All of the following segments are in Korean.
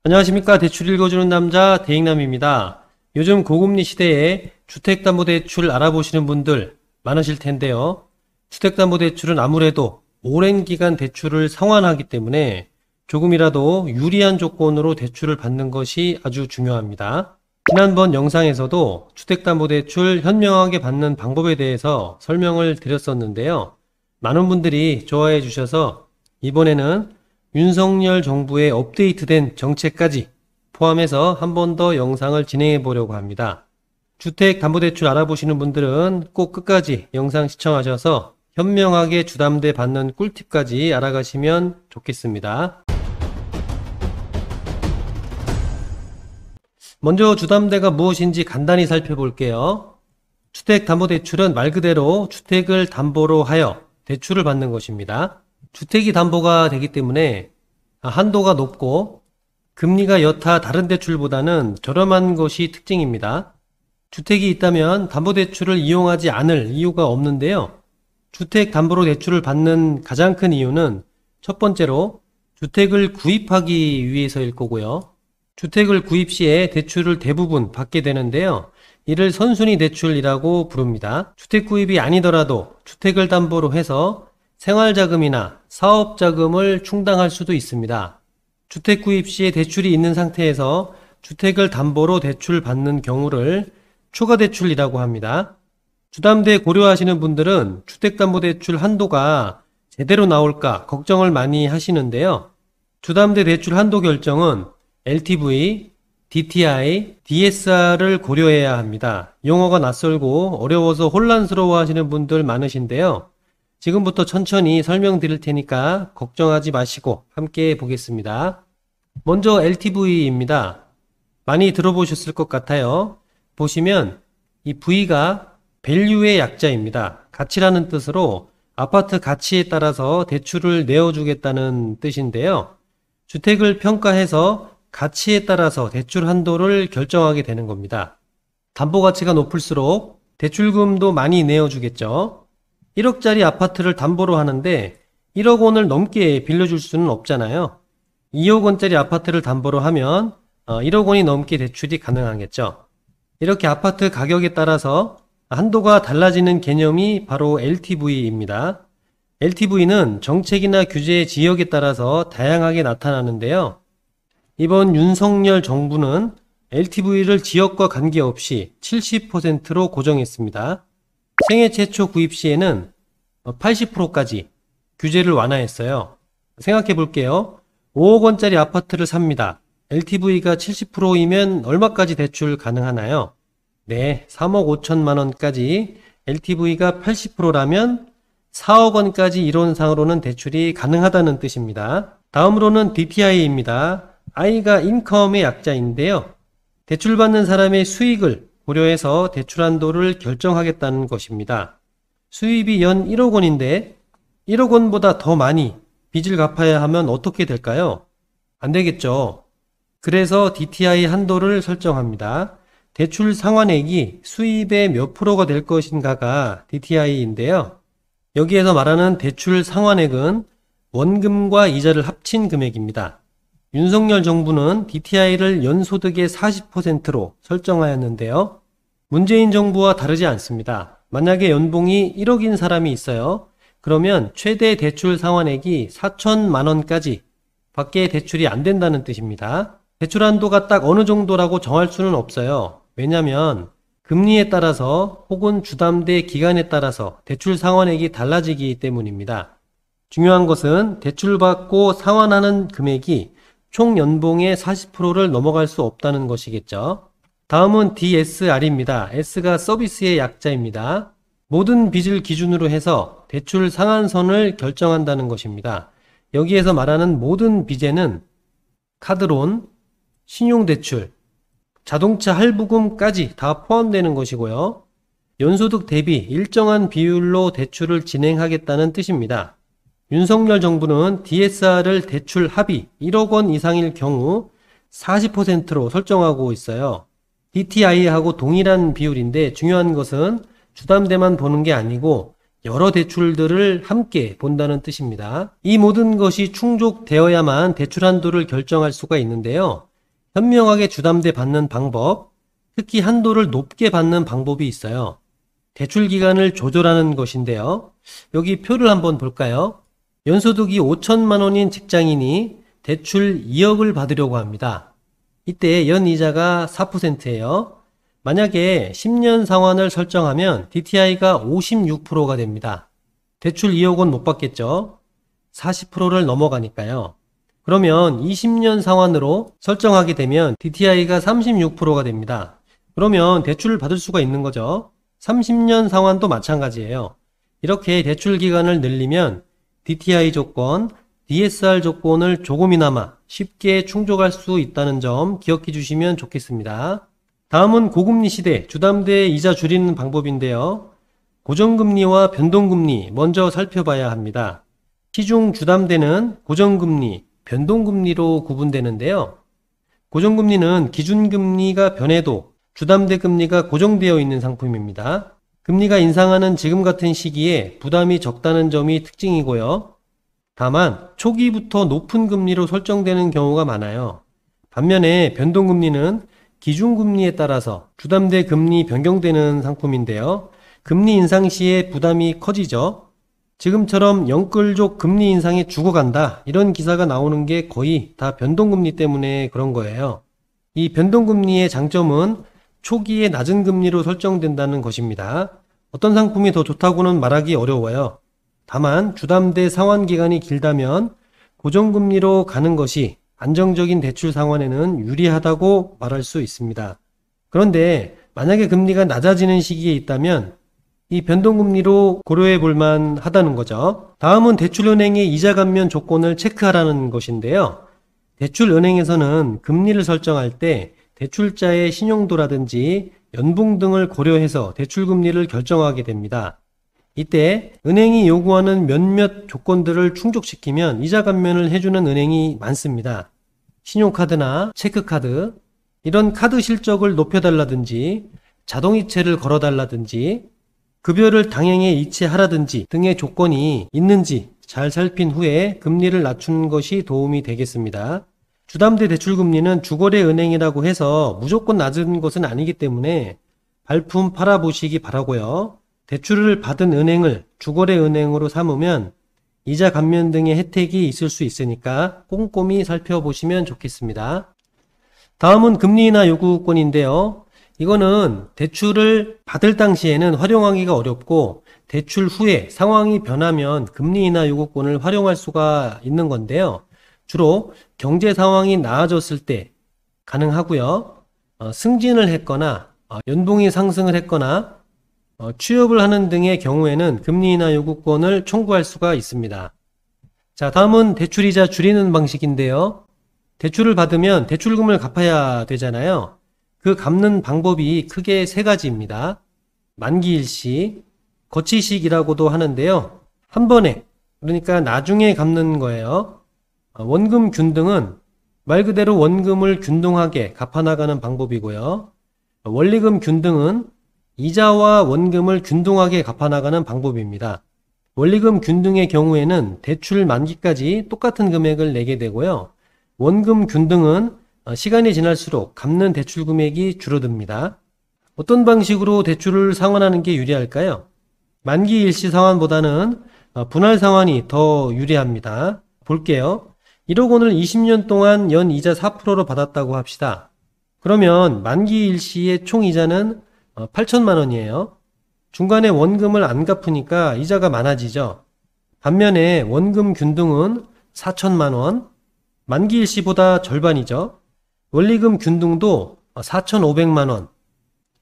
안녕하십니까. 대출 읽어주는 남자 대익남입니다. 요즘 고금리 시대에 주택담보대출 알아보시는 분들 많으실 텐데요. 주택담보대출은 아무래도 오랜 기간 대출을 상환하기 때문에 조금이라도 유리한 조건으로 대출을 받는 것이 아주 중요합니다. 지난번 영상에서도 주택담보대출 현명하게 받는 방법에 대해서 설명을 드렸었는데요. 많은 분들이 좋아해 주셔서 이번에는 윤석열 정부의 업데이트된 정책까지 포함해서 한 번 더 영상을 진행해 보려고 합니다. 주택담보대출 알아보시는 분들은 꼭 끝까지 영상 시청하셔서 현명하게 주담대 받는 꿀팁까지 알아가시면 좋겠습니다. 먼저 주담대가 무엇인지 간단히 살펴볼게요. 주택담보대출은 말 그대로 주택을 담보로 하여 대출을 받는 것입니다. 주택이 담보가 되기 때문에 한도가 높고 금리가 여타 다른 대출보다는 저렴한 것이 특징입니다. 주택이 있다면 담보대출을 이용하지 않을 이유가 없는데요. 주택담보로 대출을 받는 가장 큰 이유는 첫 번째로 주택을 구입하기 위해서일 거고요. 주택을 구입 시에 대출을 대부분 받게 되는데요. 이를 선순위 대출이라고 부릅니다. 주택 구입이 아니더라도 주택을 담보로 해서 생활자금이나 사업자금을 충당할 수도 있습니다. 주택 구입 시에 대출이 있는 상태에서 주택을 담보로 대출 받는 경우를 추가대출이라고 합니다. 주담대 고려하시는 분들은 주택담보대출 한도가 제대로 나올까 걱정을 많이 하시는데요. 주담대 대출 한도 결정은 LTV, DTI, DSR을 고려해야 합니다. 용어가 낯설고 어려워서 혼란스러워 하시는 분들 많으신데요. 지금부터 천천히 설명드릴 테니까 걱정하지 마시고 함께 보겠습니다. 먼저 LTV입니다. 많이 들어보셨을 것 같아요. 보시면 이 V가 밸류의 약자입니다. 가치라는 뜻으로 아파트 가치에 따라서 대출을 내어주겠다는 뜻인데요. 주택을 평가해서 가치에 따라서 대출 한도를 결정하게 되는 겁니다. 담보 가치가 높을수록 대출금도 많이 내어주겠죠. 1억짜리 아파트를 담보로 하는데 1억 원을 넘게 빌려줄 수는 없잖아요. 2억 원짜리 아파트를 담보로 하면 1억 원이 넘게 대출이 가능하겠죠. 이렇게 아파트 가격에 따라서 한도가 달라지는 개념이 바로 LTV입니다. LTV는 정책이나 규제 지역에 따라서 다양하게 나타나는데요. 이번 윤석열 정부는 LTV를 지역과 관계없이 70%로 고정했습니다. 생애 최초 구입 시에는 80%까지 규제를 완화했어요. 생각해 볼게요. 5억 원짜리 아파트를 삽니다. LTV가 70%이면 얼마까지 대출 가능하나요? 네, 3억 5천만 원까지. LTV가 80%라면 4억 원까지 이론상으로는 대출이 가능하다는 뜻입니다. 다음으로는 DTI입니다. I가 인컴의 약자인데요. 대출받는 사람의 수익을 고려해서 대출 한도를 결정하겠다는 것입니다. 수입이 연 1억 원인데 1억 원보다 더 많이 빚을 갚아야 하면 어떻게 될까요? 안 되겠죠. 그래서 DTI 한도를 설정합니다. 대출 상환액이 수입의 몇 프로가 될 것인가가 DTI인데요. 여기에서 말하는 대출 상환액은 원금과 이자를 합친 금액입니다. 윤석열 정부는 DTI를 연소득의 40%로 설정하였는데요. 문재인 정부와 다르지 않습니다. 만약에 연봉이 1억인 사람이 있어요. 그러면 최대 대출 상환액이 4천만 원까지 밖에 대출이 안 된다는 뜻입니다. 대출 한도가 딱 어느 정도라고 정할 수는 없어요. 왜냐하면 금리에 따라서 혹은 주담대 기간에 따라서 대출 상환액이 달라지기 때문입니다. 중요한 것은 대출받고 상환하는 금액이 총 연봉의 40%를 넘어갈 수 없다는 것이겠죠. 다음은 DSR입니다. S가 서비스의 약자입니다. 모든 빚을 기준으로 해서 대출 상한선을 결정한다는 것입니다. 여기에서 말하는 모든 빚에는 카드론, 신용대출, 자동차 할부금까지 다 포함되는 것이고요. 연소득 대비 일정한 비율로 대출을 진행하겠다는 뜻입니다. 윤석열 정부는 DSR을 대출 합의 1억 원 이상일 경우 40%로 설정하고 있어요. DTI하고 동일한 비율인데 중요한 것은 주담대만 보는 게 아니고 여러 대출들을 함께 본다는 뜻입니다. 이 모든 것이 충족되어야만 대출 한도를 결정할 수가 있는데요. 현명하게 주담대 받는 방법, 특히 한도를 높게 받는 방법이 있어요. 대출 기간을 조절하는 것인데요. 여기 표를 한번 볼까요? 연소득이 5천만 원인 직장인이 대출 2억을 받으려고 합니다. 이때 연이자가 4%예요. 만약에 10년 상환을 설정하면 DTI가 56%가 됩니다. 대출 2억은 못 받겠죠? 40%를 넘어가니까요. 그러면 20년 상환으로 설정하게 되면 DTI가 36%가 됩니다. 그러면 대출을 받을 수가 있는 거죠. 30년 상환도 마찬가지예요. 이렇게 대출 기간을 늘리면 DTI 조건, DSR 조건을 조금이나마 쉽게 충족할 수 있다는 점 기억해 주시면 좋겠습니다. 다음은 고금리 시대 주담대 이자 줄이는 방법인데요. 고정금리와 변동금리 먼저 살펴봐야 합니다. 시중 주담대는 고정금리, 변동금리로 구분되는데요. 고정금리는 기준금리가 변해도 주담대 금리가 고정되어 있는 상품입니다. 금리가 인상하는 지금 같은 시기에 부담이 적다는 점이 특징이고요. 다만 초기부터 높은 금리로 설정되는 경우가 많아요. 반면에 변동금리는 기준금리에 따라서 주담대 금리 변경되는 상품인데요. 금리 인상 시에 부담이 커지죠. 지금처럼 영끌족 금리 인상에 죽어간다 이런 기사가 나오는 게 거의 다 변동금리 때문에 그런 거예요. 이 변동금리의 장점은 초기에 낮은 금리로 설정된다는 것입니다. 어떤 상품이 더 좋다고는 말하기 어려워요. 다만 주담대 상환 기간이 길다면 고정금리로 가는 것이 안정적인 대출 상환에는 유리하다고 말할 수 있습니다. 그런데 만약에 금리가 낮아지는 시기에 있다면 이 변동금리로 고려해 볼 만하다는 거죠. 다음은 대출은행의 이자 감면 조건을 체크하라는 것인데요. 대출은행에서는 금리를 설정할 때 대출자의 신용도라든지 연봉 등을 고려해서 대출금리를 결정하게 됩니다. 이때 은행이 요구하는 몇몇 조건들을 충족시키면 이자 감면을 해주는 은행이 많습니다. 신용카드나 체크카드, 이런 카드 실적을 높여달라든지 자동이체를 걸어달라든지 급여를 당행에 이체하라든지 등의 조건이 있는지 잘 살핀 후에 금리를 낮춘 것이 도움이 되겠습니다. 주담대 대출금리는 주거래은행이라고 해서 무조건 낮은 것은 아니기 때문에 발품 팔아보시기 바라고요. 대출을 받은 은행을 주거래은행으로 삼으면 이자 감면 등의 혜택이 있을 수 있으니까 꼼꼼히 살펴보시면 좋겠습니다. 다음은 금리인하 요구권인데요. 이거는 대출을 받을 당시에는 활용하기가 어렵고 대출 후에 상황이 변하면 금리 인하 요구권을 활용할 수가 있는 건데요. 주로 경제 상황이 나아졌을 때 가능하고요. 승진을 했거나 연봉이 상승을 했거나 취업을 하는 등의 경우에는 금리 인하 요구권을 청구할 수가 있습니다. 자, 다음은 대출이자 줄이는 방식인데요. 대출을 받으면 대출금을 갚아야 되잖아요. 그 갚는 방법이 크게 세 가지입니다. 만기일시, 거치식이라고도 하는데요. 한 번에, 그러니까 나중에 갚는 거예요. 원금 균등은 말 그대로 원금을 균등하게 갚아나가는 방법이고요. 원리금 균등은 이자와 원금을 균등하게 갚아나가는 방법입니다. 원리금 균등의 경우에는 대출 만기까지 똑같은 금액을 내게 되고요. 원금 균등은 시간이 지날수록 갚는 대출 금액이 줄어듭니다. 어떤 방식으로 대출을 상환하는 게 유리할까요? 만기 일시 상환보다는 분할 상환이 더 유리합니다. 볼게요. 1억 원을 20년 동안 연 이자 4%로 받았다고 합시다. 그러면 만기 일시의 총 이자는 8천만 원이에요. 중간에 원금을 안 갚으니까 이자가 많아지죠. 반면에 원금 균등은 4천만 원, 만기 일시보다 절반이죠. 원리금 균등도 4,500만 원,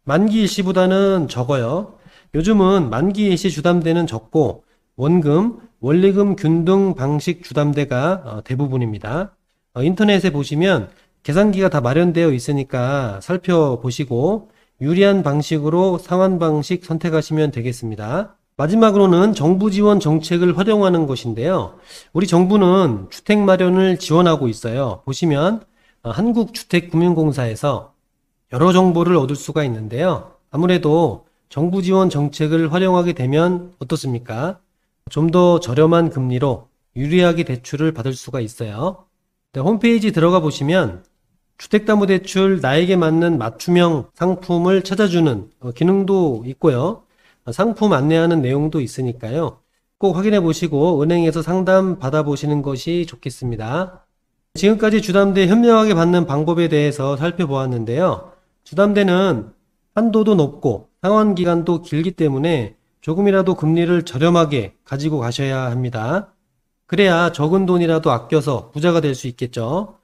만기 일시보다는 적어요. 요즘은 만기 일시 주담대는 적고 원금, 원리금 균등 방식 주담대가 대부분입니다. 인터넷에 보시면 계산기가 다 마련되어 있으니까 살펴보시고 유리한 방식으로 상환 방식 선택하시면 되겠습니다. 마지막으로는 정부 지원 정책을 활용하는 것인데요. 우리 정부는 주택 마련을 지원하고 있어요. 보시면 한국주택금융공사에서 여러 정보를 얻을 수가 있는데요. 아무래도 정부 지원 정책을 활용하게 되면 어떻습니까? 좀 더 저렴한 금리로 유리하게 대출을 받을 수가 있어요. 네, 홈페이지 들어가 보시면 주택담보대출 나에게 맞는 맞춤형 상품을 찾아주는 기능도 있고요. 상품 안내하는 내용도 있으니까요. 꼭 확인해 보시고 은행에서 상담 받아보시는 것이 좋겠습니다. 지금까지 주담대 현명하게 받는 방법에 대해서 살펴보았는데요. 주담대는 한도도 높고 상환기간도 길기 때문에 조금이라도 금리를 저렴하게 가지고 가셔야 합니다. 그래야 적은 돈이라도 아껴서 부자가 될 수 있겠죠.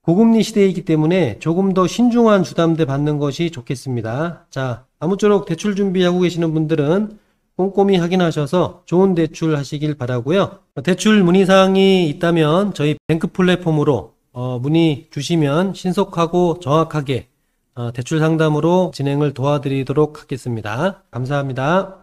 고금리 시대이기 때문에 조금 더 신중한 주담대 받는 것이 좋겠습니다. 자, 아무쪼록 대출 준비하고 계시는 분들은 꼼꼼히 확인하셔서 좋은 대출 하시길 바라고요. 대출 문의사항이 있다면 저희 뱅크 플랫폼으로 문의 주시면 신속하고 정확하게 대출 상담으로 진행을 도와드리도록 하겠습니다. 감사합니다.